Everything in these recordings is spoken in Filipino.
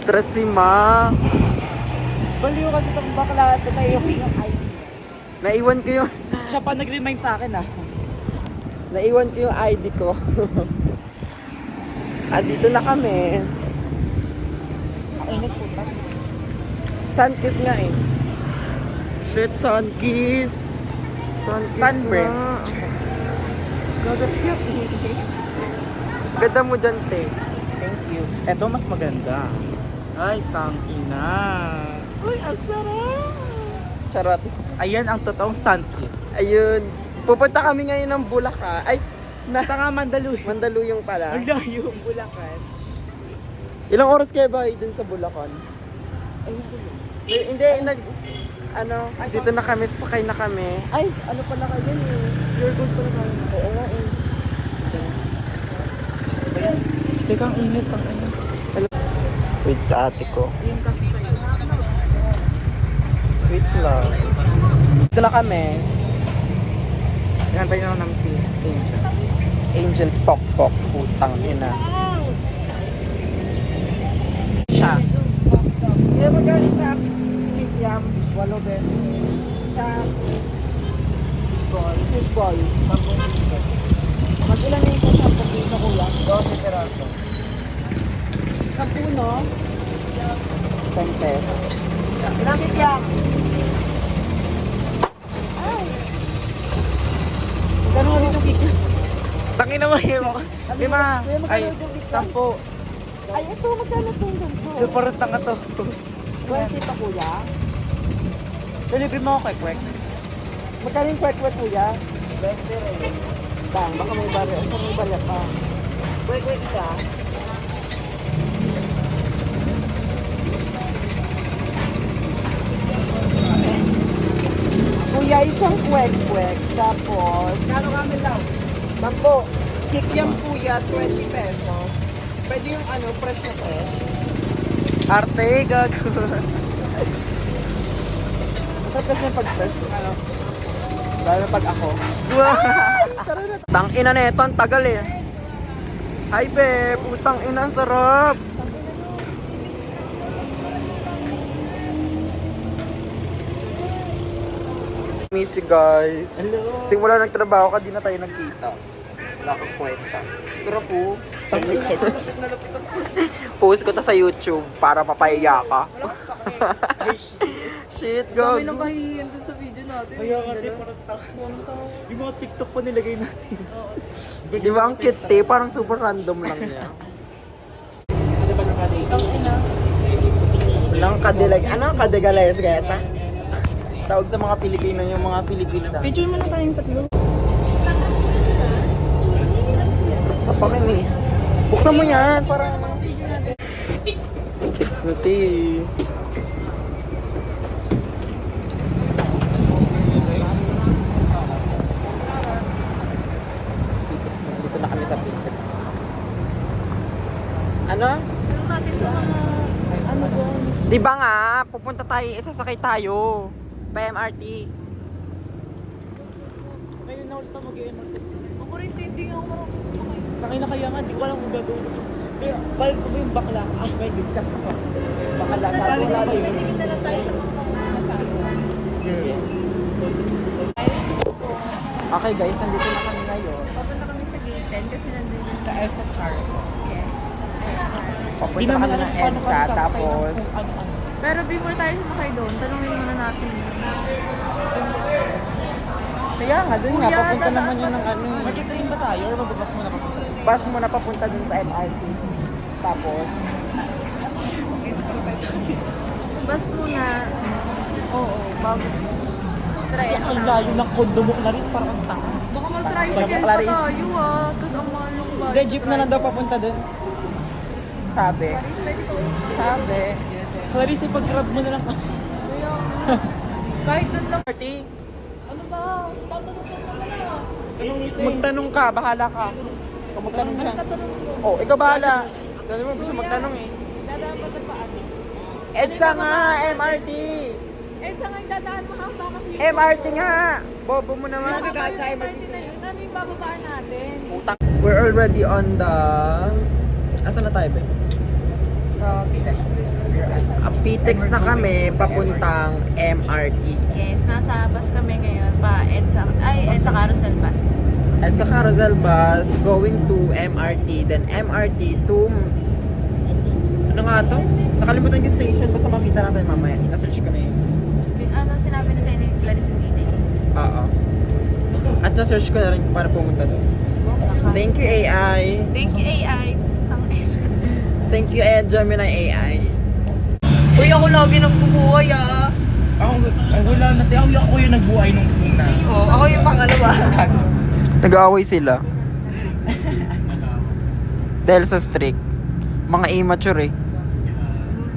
Stress si Ma. Baliw kasi itong bakla ito na yung ID. Naiwan ko yung... Siya pa nag-remind sa akin ah. Naiwan ko yung ID ko. Dito na kami. Ay, nagpunta. Sunkiss nga eh. Shit, sunkiss. Sunkiss Sunburn. nga. Gagat cute. Ganda mo dyan, te. Thank you. Eto mas maganda. Ay, tangina. Uy, ang sarap. Charot. Ayan ang totoong sunkiss. Ayun. Pupunta kami ngayon ng Bulacan. Ay, Ito nga Mandaluyong. Mandaluyong pala. Ang layo, Bulacan. Ilang oras kayo ba dun sa Bulacan? Ayun ko yun. Hindi, dito na kami, sakay na kami. Ay, ano pala kayo eh. You're good pala kayo. Oo nga eh. Teka, ang init, ang init. With ate ko. Yung kasi sa'yo. Sweet love. Dito na kami. Inantay na lang namin si Angel. Angel Pokpok. Putang ina. Siya. Kaya magaling sa Kikiam, walo din. Sa fishball, 10 piso. Mag-ilan na isa 10 piso kuya? 12 peraso. 10 no? 10 pesos. Ilang Kikiam? Ay! Magkano ulit yung Kikiam? Tangin naman yun. Lima. Kuya, magkano Ay, ulit yung Kikiam? 10. Ay, ito, magkano itong ganito? Yung parang tanga to. 20 pa kuya? Delivery mo ako kay Kwek. Magkano yung kwek-kwek kuya? 20 rin. Bang, baka may barya. Baka may barya pa. Kwek-kwek isa. Kuya, isang kwek-kwek. Tapos... Kano kami daw? 10. Kikiam kuya, 20 pesos. Pwede yung fresh na fresh. Arte, gago. Masarap kasi yung pag fresh. Lalo na pag ako. Tang ina na ito, ang tagal eh. Hi be, putang ina, ang sarap. Missy guys. Hello. Simula nagtrabaho ka, di na tayo nagkita. Wala kang kwenta. Sarap po. Post ko ta sa YouTube para papaiya ka. Ay, shit. Shit, Dami God. nang kahihiyan dun sa video natin. Kaya nga, di parang tanga. Yung mga TikTok pa nilagay natin. Di ba ang cute eh? Parang super random lang niya. Ano ba nakalagay? Ang ina. Walang kadilag. Ano ang kadigalayas guys ha? Tawag sa mga Pilipino yung mga Pilipino daw. Picture mo na tayong tatlo. Sa pakin eh. Buksan mo yan para It's na tea. Dito na kami sa Pickets. Ano? Pero natin sa mga ano doon. Di ba nga, pupunta tayo, isasakay tayo. Pa MRT. Ngayon na ulit ako mag-MRT. Ako rin hindi nga ako marunong kumakay. Tangin na kaya nga, di ko alam kung gagawin. Kaya, balik ko ba yung bakla? Ah, may discount ko. Bakala ka Balik wala ko yun. Tingin na lang tayo sa mga kasama. Sige. Okay guys, nandito na kami ngayon. Papunta kami sa gate 10 kasi nandun yung Sa EDSA Charles. Yes. Papunta kami ng EDSA, tapos ano-ano. Pero before tayo sumakay doon, tanungin muna natin. kaya nga, dun nga, Kuya, papunta dadaan naman yun pa ng ano eh. Magkitrain ba tayo or mababas mo na papunta? Bus mo na papunta dun sa MRT. Tapos, Bas muna. Oo, bago. Try Kasi ang layo ng condo mo, Clarice, parang ang taas. Baka mag-tricycle pa Clarice. tayo ah. Tapos ang mahal yung bayad. hindi, jeep na lang daw papunta dun. Sabi. Pwede ko. Sabi. Clarice, ipag-grab mo na lang. Kaya, kahit doon lang. Party, Ano ba? Tatanong ka na. magtanong ka, bahala ka. Ikaw magtanong Ano siya. tatanong mo? Oh, ikaw bahala. Gano'n mo gusto magtanong eh. Dadaan ba paan? EDSA nga, MRT. Eh, sa ngayon dadaan mahaba kasi yung... MRT nga. Bobo mo naman. Mahaba yung MRT na yun. Ano yung bababaan natin? Putang. We're already on the... Asan na tayo, be? Sa Pitas. PTEX na kami, papuntang MRT. Yes, nasa bus kami ngayon pa EDSA Carousel bus. At sa carousel bus, going to MRT, then MRT to... Ano nga to? Nakalimutan yung station, basta makita natin mamaya. Na-search ko na yun. Ano sinabi na sa inyo ni Clarice yung details? Oo. At na-search ko na rin para pumunta doon. Thank you, AI. Thank you, AI. Thank you, Gemini AI. Uy, ako lagi nang bubuhay ah. Wala na tayo. Ako yung nagbuhay nung una. Oo, ako yung pangalawa. Nag-aaway sila. Dahil sa strict. Mga immature eh.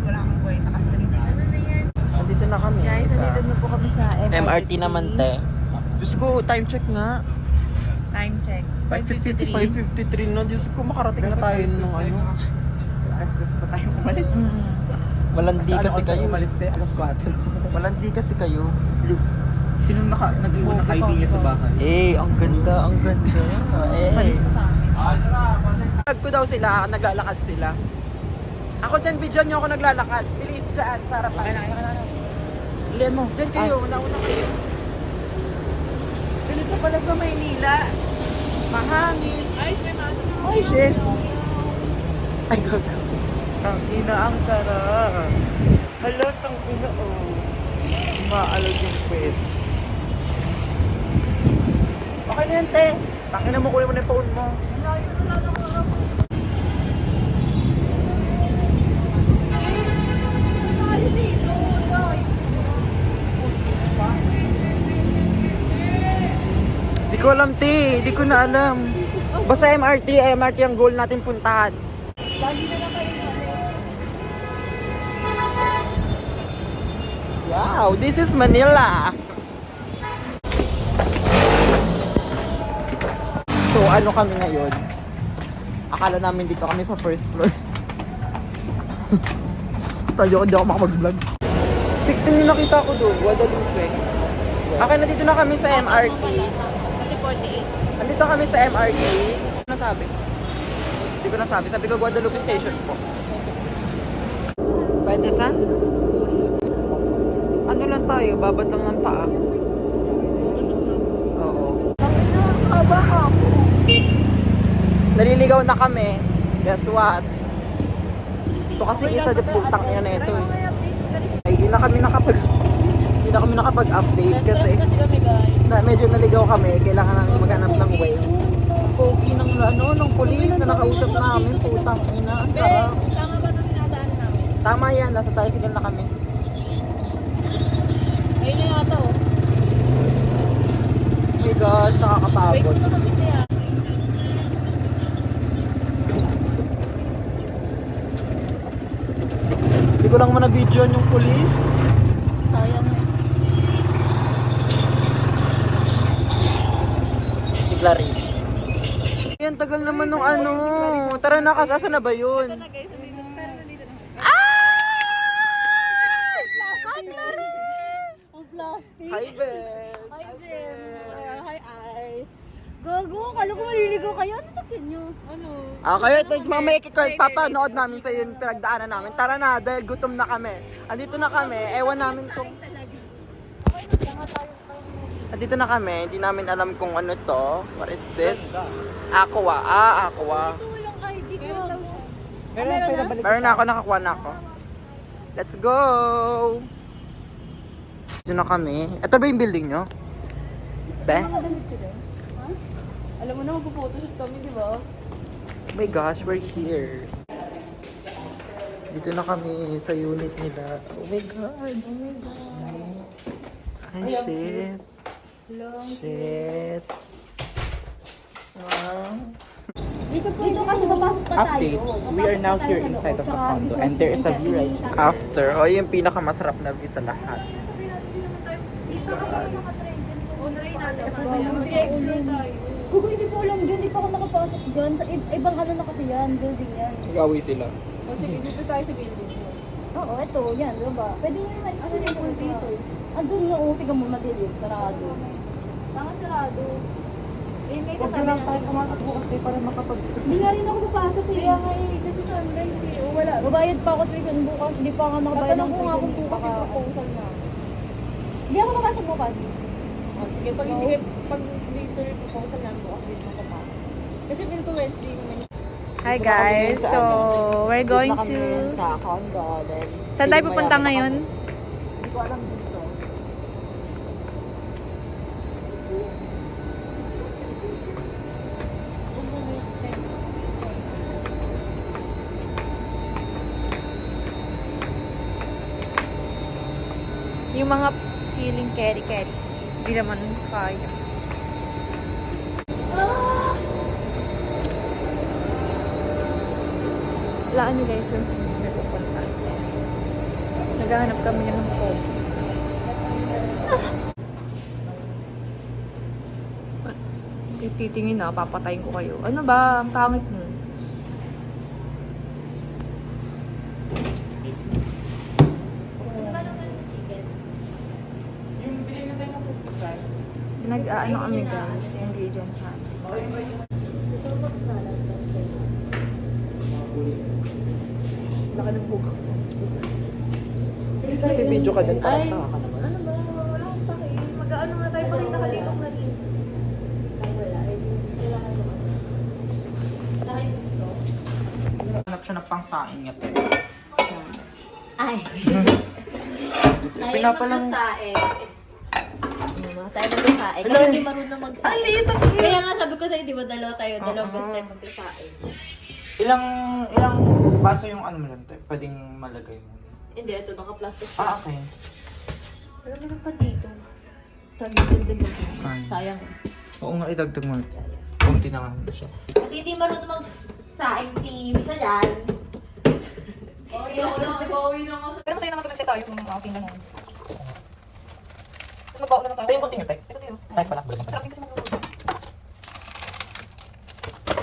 Wala kang buhay, naka-stream. Nandito na kami. Guys, sa nandito na po kami sa MRT. MRT naman, te. Diyos ko, time check nga. Time check. 5:53. 5:53 na. Diyos ko, makarating na tayo nung ano. Alas pa tayo umalis. Malandi kasi kayo. Umalis tayo, alas 4. Malandi kasi kayo. Sinong nag-iwan ng ID niya sa bahay? Eh, ang ganda, ang ganda. Eh. Palis ka sa amin. Tag ko daw sila, naglalakad sila. Ako din, video nyo ako naglalakad. Bilis dyan, sa harapan. Lemo. Dyan kayo, nauna kayo. Ganito pala sa Maynila. Mahangin. Ay, may mato. Ay, shit. Ay, gaga. Tangina, ang sarap. Hala, tangina, oh. Maalog yung pwet. Okay na yan, te. Tangina mo, kunin mo na yung phone mo. Di ko alam, te. Di ko na alam. Basta MRT ang goal natin puntahan. Wow, this is Manila. So, ano kami ngayon? Akala namin dito kami sa first floor. Tayo, hindi ako makapag-vlog. 16 yung nakita ko doon, Guadalupe. Okay, nandito na kami sa MRT. Kasi 48. Nandito kami sa MRT. Ano sabi? Hindi ko nasabi. Sabi ko Guadalupe Station po. Pwede sa? Ano lang tayo? Babad lang ng paa. Oo. Naliligaw na kami. Guess what? Ito kasi isa de putang ina na ito. Ay, hindi na kami nakapag-update kasi Kasi kami guys. medyo naligaw kami. Kailangan nang maghanap ng way. Pogi ng ng pulis na nakausap namin. Putang ina. Ang sarap. Tama ba ito dinadaanan namin? Tama yan. Nasa tricycle na kami. Ayun na yata oh. Oh my gosh, Wait, nakakapagod. ito kami kaya. Hindi ko lang manabidyo yung pulis. Sayang eh. Si Clarice. Yan, tagal naman nung ano. Tara na, kasasa na ba yun? Ito na guys, nandito na. Pero nandito na. Hi, Clarice! Ang plastic. Hi, Bes! Hi, Jem. Hi, Ice. Gago, kala ko maliligaw kayo. Ano natin nyo? Ano? Okay, tapos mamaya papanood namin sa yun pinagdaanan namin. Tara na, dahil gutom na kami. Andito na kami, ewan namin kung... Andito na kami, hindi namin alam kung ano to. What is this? Aqua. Aqua. Ito walang ID ko. Meron na ako, nakakuha na ako. Let's go! Dito na kami. Ito ba yung building nyo? Be? Alam mo na, magpo-photoshoot kami, di ba? Oh my gosh, we're here. Dito na kami sa unit nila. Oh my god. Oh my god. Ay, shit. Shit. Wow. Dito kasi papasok pa tayo. Update, we are now here inside of the condo and there is a view right here. After, yung pinakamasarap na view sa lahat. Try natin mamaya. Mag-explore tayo. Gugu, hindi ko alam dyan. Hindi pa ako nakapasok dyan. Sa ibang ano na kasi yan. Building yan. Nag-away sila. O sige, dito tayo sa building. Oo, ito. Yan, diba? Pwede mo naman. Asan yung pool dito? Andun nga, tiga mo madilim. Sarado. Tanga sarado. Eh, may Huwag na lang tayo pumasok bukas tayo para makapag... Hindi nga rin ako papasok eh. Kaya nga eh, kasi Sunday. guys eh. O wala. Babayad pa ako tuition bukas. Hindi pa ako nakabayad ng Tatanong ko nga tuition. kung bukas yung proposal na. Hindi ako papasok bukas. Sige, pag hindi pag dito yung proposal na bukas din ako papasok. Kasi feel ko Wednesday naman yung Hi guys, so we're going to... sa condo. Then, Saan tayo pupunta ngayon? Hindi ko alam dito. Yung mga feeling carry-carry. Hindi naman kaya. Wala nyo guys yung napupunta. Naghahanap kami ng home. Titingin na, papatayin ko kayo. Ano ba? Ang pangit mo. Yung bilhin na tayo ng festival. Nag-ano kami guys, ingredient hunt. Laka ng buka. Isa may video ka din. Ay, Parang tama ka naman. ano ba? Wala akong pake. Mag-ano na tayo. Pakita ka dito na rin. Hanap siya ng pangsain nga to. Ay. Pinapalang... Magsasaing. Tayo magsasaing. Kasi hindi marunong magsaing. Kaya nga sabi ko sa'yo, di ba dalawa tayo? Dalawang best tayo magsasaing. Ilang baso yung ano mo lang to? Pwedeng malagay mo. Hindi, ito naka-plastic. Ah, okay. Pero meron pa dito. Sabi dagdag na. Ay. Sayang. Oo nga, idagdag mo. Kunti na nga muna siya. Kasi hindi marunong magsaing si isa dyan. Pero masaya naman kasi tayo kung outing na naman. Tapos magbaon na lang tayo. Tayo yung konting ito. Ito tayo. Ay, pala. Balik Masarap din kasi magluluto.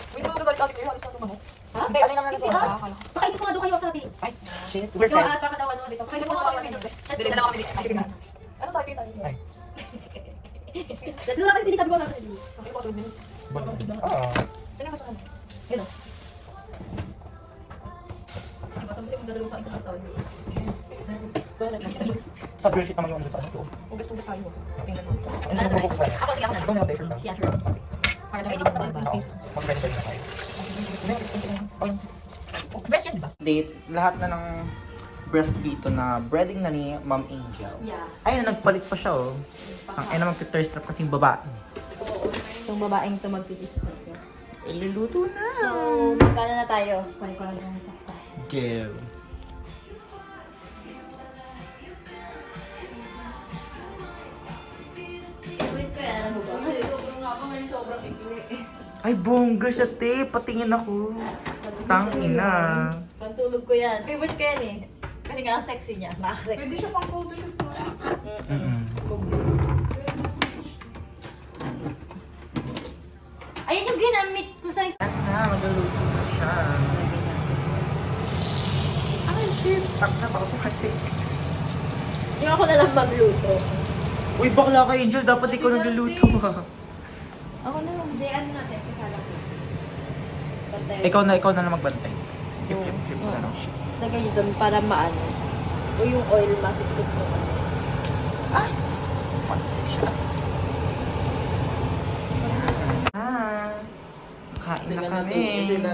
Uy, di mo magagalit ate kayo. Alis na ito ba mo? Ha? Hindi, ano lang natin ito. Akala ko. Pakainin ko nga doon kayo sabi. Ay, shit. We're Ikaw friends. at pakadawa naman dito. Pwede Pakainin mo ko nga nga kami doon. dito. Dili na lang kami dito. Ay, kaibigan. Ano tayo tayo? Ay. Dito lang kasi sinasabi ko lang sa inyo. Okay, 4 minutes. Ah. Sino mas ano? Hello. Diba, sabi ko magdadalo ka ito sa tawag. Sa bedsheet naman yung ano sa ano. Ugas-ugas tayo. Tingnan mo. Ano yung bubukos tayo? Ako, sige ako na. Ikaw na yung t-shirt. Siya, sure. Para na may dito ba? Oo. Mag-ready na tayo. Best yan, diba? Date, lahat na ng breast dito na breading na ni Ma'am Angel. Yeah. Ayun, nagpalit pa siya oh. Ang ina mag-thirst trap kasing babae. Itong babaeng ito magtitis. Iluluto na. So, magkano na tayo? Kunin ko lang yung sakta. Give. Wait ko yan, ano ba? Sobrang nga ako ngayon, sobrang ikli. Ay, bongga siya, te. Patingin ako. Tangina. Pantulog ko yan. Favorite ko yan eh. Kasi nga ang sexy niya. Maka-sexy. Pwede siya pang photoshoot mo. Ayan yung ginamit ko sa Yan na, magluluto na siya. Ay, shit. Takna pa ako kasi. yung ako na lang magluto. Uy, bakla ka, Angel. Dapat ikaw nagluluto ha. Ako na lang. Hindi, ano natin? Kasala ko. Pantay. Ikaw na lang magbantay. I-flip na lang siya. Lagay nyo doon para maano. O yung oil masiksik mo. Pantay siya. Kain na kami.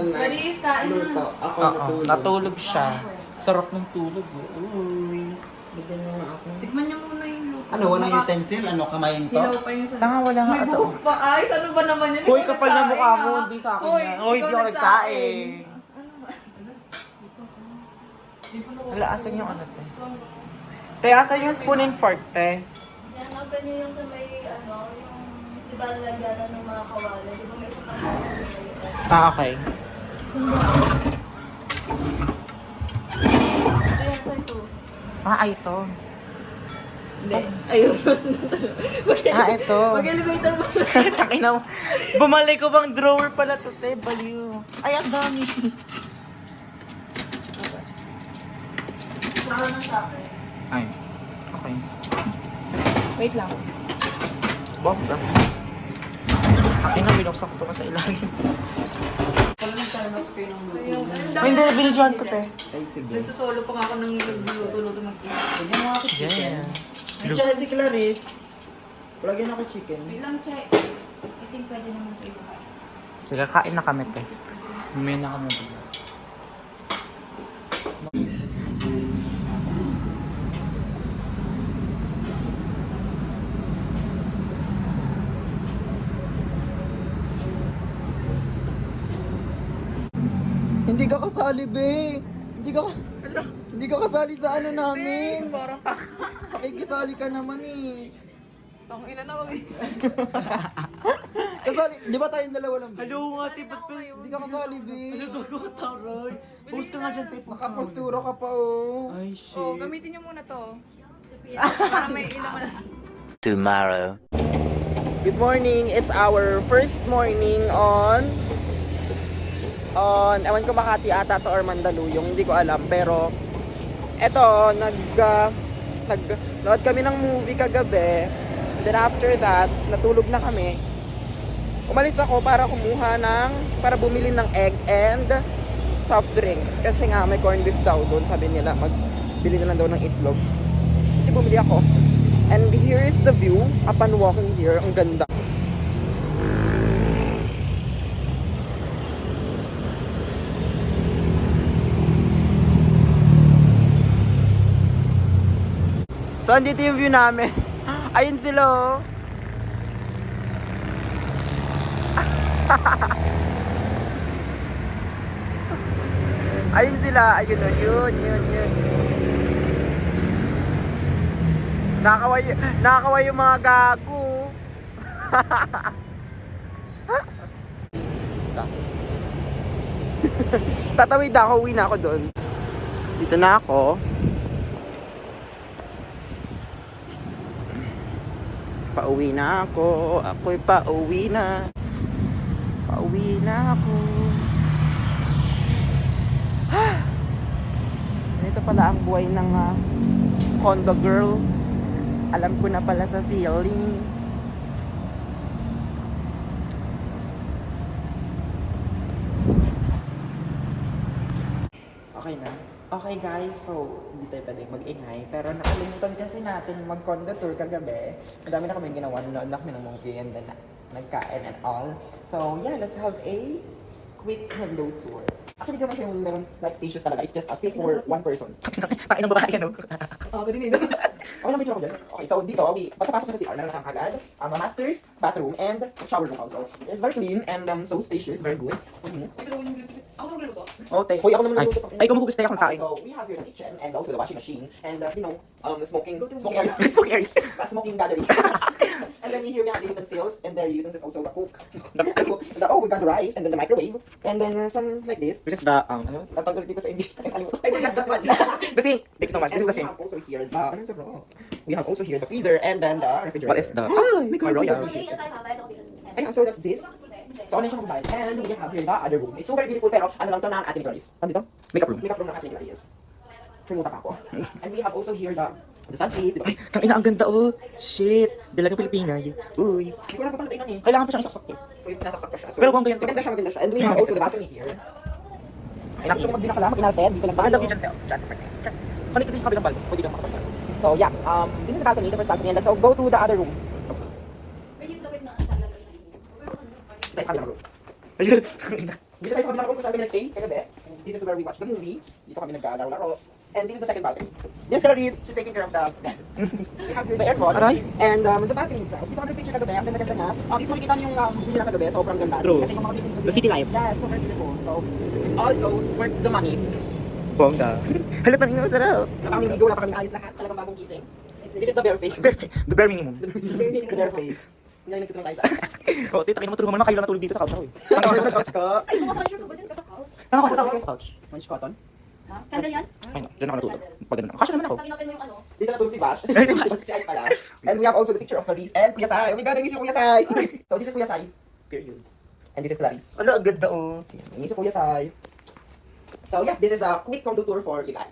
Maris, kain na. Oo, natulog siya. Sarap ng tulog. Uy. Bigyan mo nga ako. Tikman niyo muna yung luto. Ano, walang utensil? Ano, kamayin to? Hilaw pa yung sa... Tanga, wala nga May ito. buhok pa. Ay, ano ba naman yun? Hoy, Ikaw kapal na nagsaing, mukha mo. ah. Hindi sa akin Hoy, yan. Hoy, ikaw hindi ako nagsaing. Di pa naman. Wala, asan yung ano, te? Te, asan yung spoon and fork, te? Yan, open nyo yung sa may ano, yung di ba lagyanan ng mga kawala. Di ba may isang kawala? Ah, okay. Ayan, so ito. Ah, ay, ito. Hindi. Ayun. Ah, ito. Mag-elevator mo. Takina mo. Bumalik ko bang drawer pala to, te? Baliw. Ay, ang dami. Ay, okay. Wait lang. Bomba. Ay na, binuksan ko to ka sa ilalim. Pala nag-time-ups kayo ng luto. Ay, hindi, binidyohan ko, te. Ay, sige. Nagsusolo pa nga ako ng nagluluto-luto mag-ina. Lagyan mo ako chicken. Yeah. Ay, tsaka si Clarice. Lagyan ako chicken. Bilang chay. I think pwede naman kayo kumain. Sige, kain na kami, te. May na kami. Hindi ka kasali, be. Hindi ka kasali sa ano namin. Parang Pakikisali ka naman eh. ang ina na kami. Kasali, di ba tayong dalawa lang, be? Hello nga, te. Ba't ba Hindi ka kasali, be. gago ka, taray? Post ka nga dyan, te. Nakaposturo ka pa, oh. Ay, shit. Oh, gamitin niyo muna to. Para may ilaman. Tomorrow. Good morning. It's our first morning on ewan ko Makati ata to or Mandaluyong, hindi ko alam, pero eto nagnood kami ng movie kagabi. And then after that, natulog na kami. Umalis ako para bumili ng egg and soft drinks kasi nga may corned beef daw doon, sabi nila magbili na lang daw ng itlog. Hindi, bumili ako. And here is the view upon walking here. Ang ganda. So, andito yung view namin. Ayun sila, oh. Ayun sila. Ayun, oh. Yun. Nakakaway yung mga gago. Tatawid ako, uwi na ako doon. Dito na ako. Pauwi na ako. Ako'y pauwi na. Pauwi na ako. Ito pala ang buhay ng condo girl. Alam ko na pala sa feeling. Okay na. Okay guys, so hindi tayo pwedeng mag-ingay. Pero nakalimutan kasi natin mag-condo tour kagabi. Madami na kami ginawa. Nanood na kami ng movie and then nagkain and all. So yeah, let's have a quick condo tour. Actually, di naman siya yung meron like spacious talaga. It's just a fit for one person. Pakin ng babae yan, oh. Oh, ganun dito. Okay lang, picture ako dyan. Okay, so dito, pagkapasok ko sa CR, meron kang agad, master's, bathroom, and shower room also. It's very clean and so spacious, very good. Ako magluluto. Oh, te. Hoy, ako naman Ay, nagluto. ay, kumukugus tayo akong saing. So, we have here the kitchen and also the washing machine and, smoking area. Smoke area. Smoking gallery. And then here we have the utensils, and there utensils also the cook. We got the rice, and then the microwave, and then some like this. Which is the, napag ulit dito sa English. I forgot that one. The sink. Thanks so much. This is the And we sink. have also here we have also here the freezer and then the refrigerator. What is the... my God, Royal. so delicious. Ayun, so that's this. So, ano yung siyang kumain? And we have here the other room. It's so very beautiful, pero ano lang to ng ating Clarice. Ano dito? Makeup room. Makeup room ng ating Clarice. Primuta ka ako. And we have also here the sun place. Ay, tangina, ang ganda, oh. Shit. Dalagang Pilipina. Uy. Hindi ko na pa pala tingnan eh. Kailangan pa siyang isaksak, eh. So, nasaksak pa siya. So, Pero kung ganyan, maganda siya. And we have also the balcony here. Ay, Gusto ko magbila ka lang, mag-inalted. Dito lang Baka tayo. love you dyan, Teo. Chat sa partner. Chat. Connect this sa kabilang balcony. Pwede kang makapagpapalagay. So, yeah. This is the balcony, the first balcony. And then, so, go to the other room. Guys, kabilang room. Ayun. Dito tayo sa kabilang room kung saan kami nag-stay kagabi. This is where we watch the movie. Dito kami naglalaro-laro. And this is the second balcony. This Clarice, she's taking care of the bed. We have here the aircon. Aray. And the balcony itself. Dito kami picture kagabi. Ang ganda-ganda niya. If makikita niyo yung view na kagabi, sobrang ganda. True. Kasi yung mga The city lights. Yeah, it's so very beautiful. So, it's also worth the money. Bongga. Halat na rin masarap. Napakamiligo, napakamiayos lahat. Talagang bagong kising. This is the bare face. The bare minimum. The bare face. Hindi na nagsitrong tayo sa... Oh, tita, kayo naman tulungan mo naman. Kayo lang natulog dito sa couch ako, eh. Couch ko. Ay, sumakasure ko ba dyan? Kasakaw. Nakakapot ako sa couch. Manch cotton. Ha? Candle yan? Ay, no. Diyan ako natulog. Pag ganun. Kasya naman ako. Pag inapin mo yung ano. Dito na tulog si Bash. Si Bash. Si Ice pala. And we have also the picture of Clarice and Kuya Sai. Oh my God, I miss you, Kuya Sai. So this is Kuya Sai. Period. And this is Clarice. Ano, ang ganda, oh. I miss you, Kuya Sai. So yeah, this is a quick condo tour for you guys.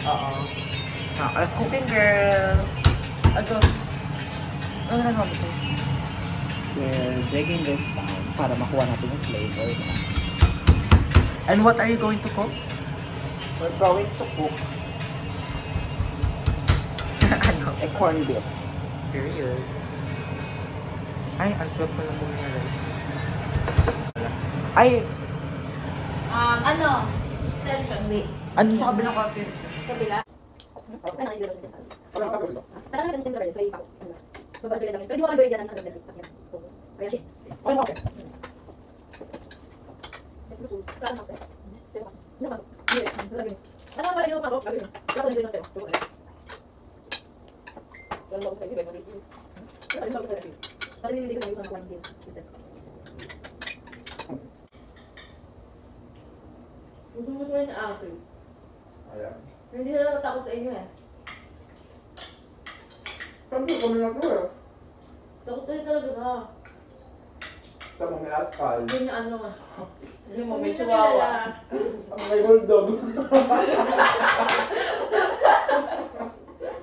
Oo. Cooking girl. Ano? Ano ginagawa mo ito? We're breaking this down para makuha natin yung flavor. And what are you going to cook? We're going to cook a corned beef. Period. Ay, ang sarap ko na muna na rice. Ay, Ano? Extension, wait. Ano sa kabilang kapit? Kabila. Ay, nandito lang dyan. Parang ganito din talaga, so ipaw. Babalik lang. Pero di mo kang gawin dyan ang nagdadali. Kaya siya. ano okay? Saan ako? Ano ba? Ano ba yung mako? Wala ko din ng pero. Wala ko din ng pero. Wala ko din. Pati hindi ko na kuha din. Gusto mo sa yung apple. Ayan. Hindi na natatakot sa inyo eh. Siyempre, kami na po eh. Takot kayo talaga ba? Sa mga asphalt. Hindi niya ano ah. Hindi mo, Hindi may niya chihuahua. kilala. Ang may bulldog.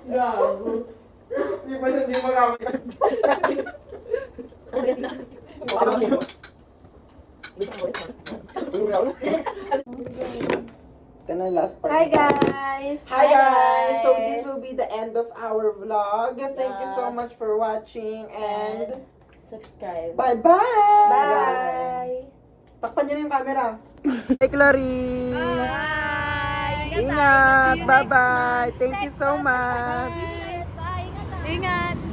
Gago. Hindi pa siya, hindi magamit. Ito na yung last part. Hi guys! Hi guys! So this will be the end of our vlog. Thank you so Yeah. much for watching and Subscribe. bye-bye! Bye! Takpan niyo na yung camera. Hey Clarice! Bye! Ingat! Bye-bye! Thank you so much! Ingat!